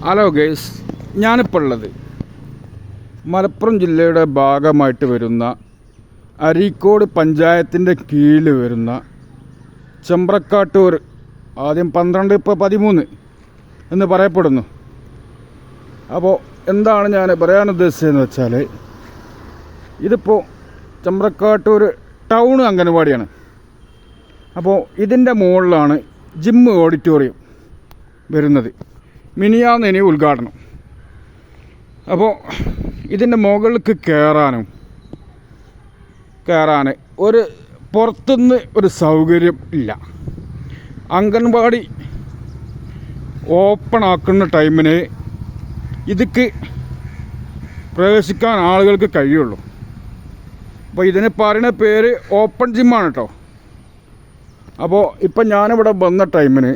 Hello guys, ഞാനിപ്പോൾ ഉള്ളത് മലപ്പുറം ജില്ലയുടെ ഭാഗമായിട്ട് വരുന്ന അരീക്കോട് പഞ്ചായത്തിൻ്റെ കീഴിൽ വരുന്ന ചെമ്പ്രക്കാട്ടൂർ, ആദ്യം 12 ഇപ്പോൾ 13 എന്ന് പറയപ്പെടുന്നു. അപ്പോൾ എന്താണ് ഞാൻ പറയാൻ ഉദ്ദേശിച്ചതെന്ന് വെച്ചാൽ, ഇതിപ്പോൾ ചെമ്പ്രക്കാട്ടൂർ ടൗൺ അംഗനവാടിയാണ്. അപ്പോൾ ഇതിൻ്റെ മുകളിലാണ് ജിം ഓഡിറ്റോറിയം വരുന്നത്. മിനിയാന്ന് ഇനി ഉദ്ഘാടനം. അപ്പോൾ ഇതിൻ്റെ മുകളിലേക്ക് കയറാൻ ഒരു പുറത്തുനിന്ന് ഒരു സൗകര്യം ഇല്ല. അംഗൻവാടി ഓപ്പൺ ആക്കുന്ന ടൈമിന് ഇതിക്ക് പ്രവേശിക്കാൻ ആളുകൾക്ക് കഴിയുള്ളൂ. അപ്പോൾ ഇതിന് പറയുന്ന പേര് ഓപ്പൺ ജിമ്മാണ് കേട്ടോ. അപ്പോൾ ഇപ്പം ഞാനിവിടെ വന്ന ടൈമിന്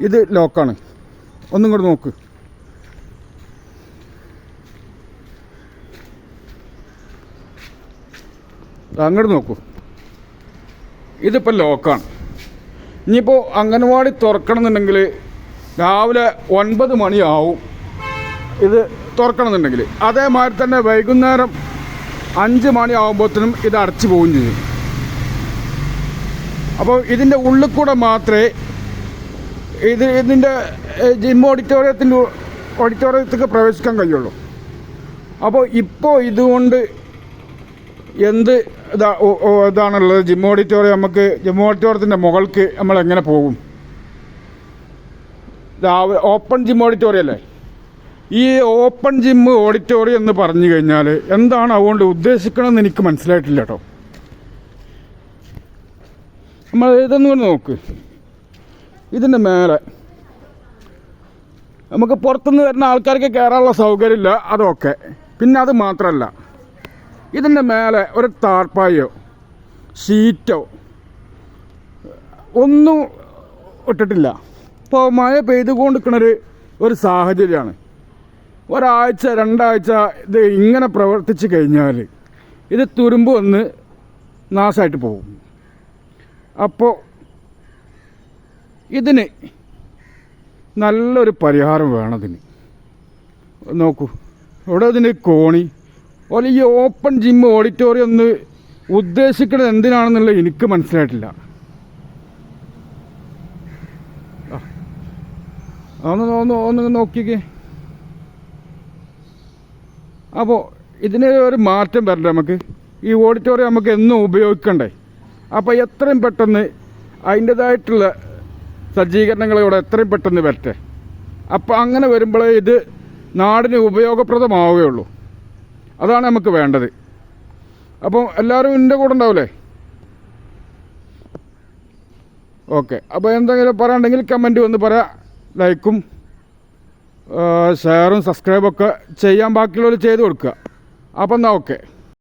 ഇത് ലോക്കാണ്. ഒന്നും കൂടെ നോക്ക്. അങ്ങോട്ട് നോക്കൂ, ഇതിപ്പോൾ ലോക്കാണ്. ഇനിയിപ്പോൾ അംഗനവാടി തുറക്കണമെന്നുണ്ടെങ്കിൽ രാവിലെ 9 മണിയാവും ഇത് തുറക്കണമെന്നുണ്ടെങ്കിൽ. അതേമാതിരി തന്നെ വൈകുന്നേരം 5 മണിയാകുമ്പോഴത്തേനും ഇത് അടച്ചു പോവുകയും ചെയ്യും. അപ്പോൾ ഇതിൻ്റെ ഉള്ളിൽ കൂടെ മാത്രമേ ഇതിൻ്റെ ജിം ഓഡിറ്റോറിയത്തിലേക്ക് പ്രവേശിക്കാൻ കഴിയുള്ളൂ. അപ്പോൾ ഇപ്പോൾ ഇതുകൊണ്ട് എന്ത് ഇതാണുള്ളത്? ജിം ഓഡിറ്റോറിയത്തിൻ്റെ മുകൾക്ക് നമ്മളെങ്ങനെ പോകും? ഓപ്പൺ ജിം ഓഡിറ്റോറിയം അല്ലേ? ഈ ഓപ്പൺ ജിം ഓഡിറ്റോറിയം എന്ന് പറഞ്ഞു കഴിഞ്ഞാൽ എന്താണ് അതുകൊണ്ട് ഉദ്ദേശിക്കണമെന്ന് എനിക്ക് മനസ്സിലായിട്ടില്ല കേട്ടോ. നമ്മൾ ഇതൊന്നും കൂടെ നോക്ക്. ഇതിൻ്റെ മേലെ നമുക്ക് പുറത്തുനിന്ന് വരുന്ന ആൾക്കാർക്ക് കയറാനുള്ള സൗകര്യമില്ല, അതൊക്കെ. പിന്നെ അത് മാത്രമല്ല, ഇതിൻ്റെ മേലെ ഒരു താർപ്പായോ ഷീറ്റോ ഒന്നും ഇട്ടിട്ടില്ല. ഇപ്പോൾ മഴ പെയ്തുകൊണ്ടിരിക്കുന്നൊരു സാഹചര്യമാണ്. ഒരാഴ്ച 2 ആഴ്ച ഇത് ഇങ്ങനെ പ്രവർത്തിച്ച് കഴിഞ്ഞാൽ ഇത് തുരുമ്പ് വന്ന് നാശമായിട്ട് പോകും. അപ്പോൾ ഇതിന് നല്ലൊരു പരിഹാരം വേണം. ഇതിന് നോക്കൂ, ഇവിടെ ഇതിന് കോണി പോലെ ഈ ഓപ്പൺ ജിം ഓഡിറ്റോറിയം ഒന്ന് ഉദ്ദേശിക്കുന്നത് എന്തിനാണെന്നുള്ളത് എനിക്ക് മനസ്സിലായിട്ടില്ല. ഒന്ന് നോക്കിക്കേ. അപ്പോൾ ഇതിന് ഒരു മാറ്റം വരണ്ടേ നമുക്ക്? ഈ ഓഡിറ്റോറിയം നമുക്ക് എന്നും ഉപയോഗിക്കണ്ടേ? അപ്പോൾ എത്രയും പെട്ടെന്ന് അതിൻ്റേതായിട്ടുള്ള സജ്ജീകരണങ്ങൾ ഇവിടെ എത്രയും പെട്ടെന്ന് വരട്ടെ. അപ്പോൾ അങ്ങനെ വരുമ്പോഴേ ഇത് നാടിന് ഉപയോഗപ്രദമാവുകയുള്ളൂ. അതാണ് നമുക്ക് വേണ്ടത്. അപ്പോൾ എല്ലാവരും എൻ്റെ കൂടെ ഉണ്ടാവില്ലേ? ഓക്കെ. അപ്പോൾ എന്തെങ്കിലും പറയാനുണ്ടെങ്കിൽ കമൻറ്റ് വന്ന് പറയാം. ലൈക്കും ഷെയറും സബ്സ്ക്രൈബൊക്കെ ചെയ്യാൻ ബാക്കിയുള്ളവർ ചെയ്ത് കൊടുക്കുക. അപ്പോൾ എന്നാൽ ഓക്കെ.